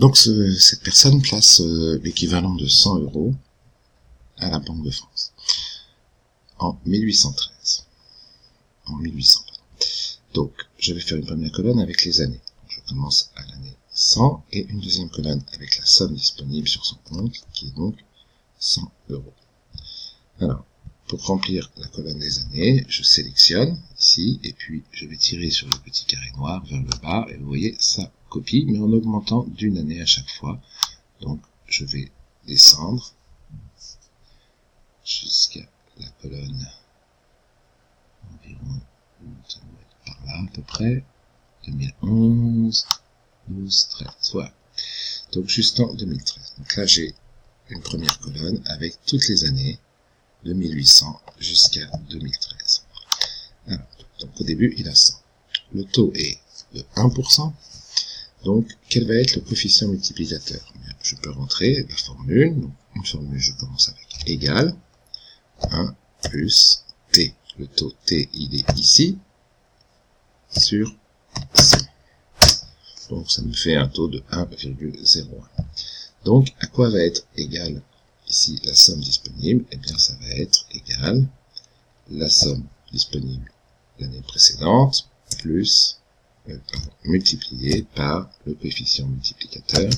Donc cette personne place l'équivalent de 100 € à la Banque de France en 1813. En 1800. Donc je vais faire une première colonne avec les années. Je commence à l'année 100 et une deuxième colonne avec la somme disponible sur son compte qui est donc 100 €. Alors, pour remplir la colonne des années, je sélectionne ici et puis je vais tirer sur le petit carré noir vers le bas et vous voyez ça copie mais en augmentant d'une année à chaque fois. Donc je vais descendre jusqu'à la colonne environ, ça doit être par là à peu près, 2011, 12, 13, voilà. Donc jusqu'en 2013. Donc là j'ai une première colonne avec toutes les années de 1800 jusqu'à 2013. Alors, donc au début il a 100. Le taux est de 1%. Donc quel va être le coefficient multiplicateur? Je peux rentrer la formule. Donc une formule, je commence avec égal 1 plus t. Le taux t il est ici sur 100. Donc ça me fait un taux de 1,01. Donc à quoi va être égal ici la somme disponible? Eh bien ça va être égal la somme disponible l'année précédente plus multiplié par le coefficient multiplicateur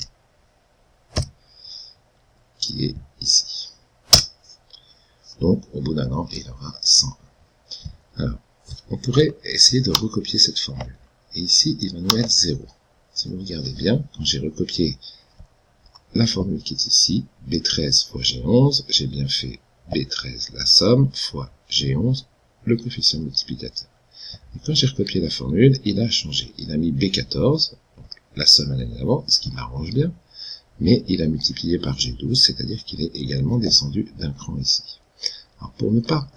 qui est ici. Donc au bout d'un an il aura 101. Alors on pourrait essayer de recopier cette formule. Et ici il va nous mettre 0. Si vous regardez bien, quand j'ai recopié la formule qui est ici, B13 fois G11, j'ai bien fait B13 la somme fois G11 le coefficient multiplicateur. Et quand j'ai recopié la formule, il a changé. Il a mis B14, donc la somme à l'année d'avant, ce qui m'arrange bien, mais il a multiplié par G12, c'est-à-dire qu'il est également descendu d'un cran ici. Alors pour ne pas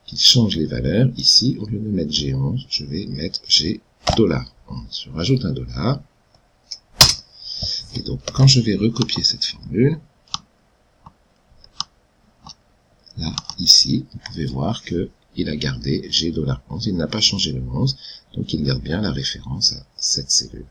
qu'il change les valeurs, ici, au lieu de mettre G11, je vais mettre G$11. Je rajoute un dollar. Et donc, quand je vais recopier cette formule, là, ici, vous pouvez voir que il a gardé G$11. Il n'a pas changé le 11, donc il garde bien la référence à cette cellule.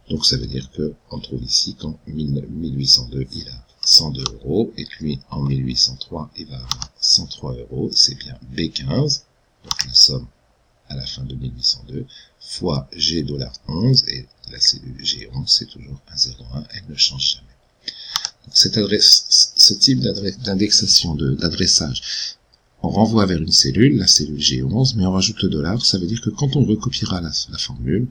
Donc, ça veut dire que on trouve ici qu'en 1802, il a 102 €, et puis en 1803, il va avoir 103 €. C'est bien B15, donc la somme à la fin de 1802, fois G$11, et la cellule G11, c'est toujours un 0,1, elle ne change jamais. Donc ce type d'indexation, d'adressage, on renvoie vers une cellule, la cellule G11, mais on rajoute le dollar, ça veut dire que quand on recopiera la formule,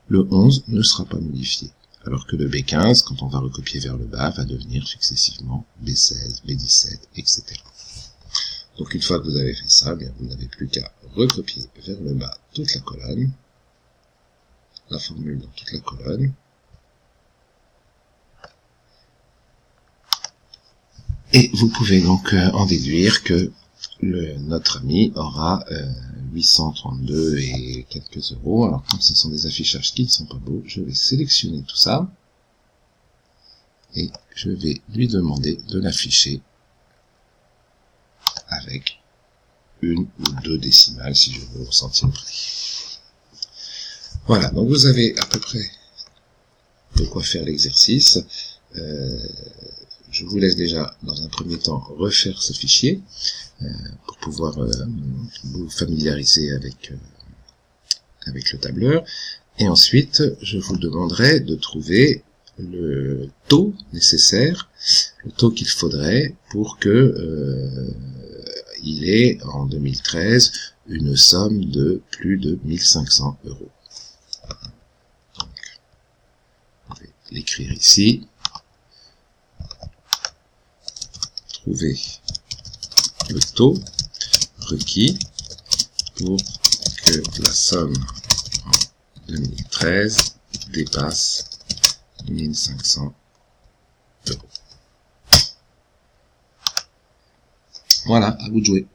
le 11 ne sera pas modifié. Alors que le B15, quand on va recopier vers le bas, va devenir successivement B16, B17, etc. Donc une fois que vous avez fait ça, bien, vous n'avez plus qu'à recopier vers le bas toute la colonne, la formule dans toute la colonne, et vous pouvez donc en déduire que notre ami aura 832 et quelques euros. Alors comme ce sont des affichages qui ne sont pas beaux, je vais sélectionner tout ça, et je vais lui demander de l'afficher avec une ou deux décimales si je veux ressentir le prix. Voilà, donc vous avez à peu près de quoi faire l'exercice. Je vous laisse déjà dans un premier temps refaire ce fichier pour pouvoir vous familiariser avec le tableur, et ensuite je vous demanderai de trouver le taux nécessaire, le taux qu'il faudrait pour que il ait en 2013 une somme de plus de 1500 €. Donc, je vais l'écrire ici. Trouver le taux requis pour que la somme en 2013 dépasse 1500 €. Voilà, à vous de jouer.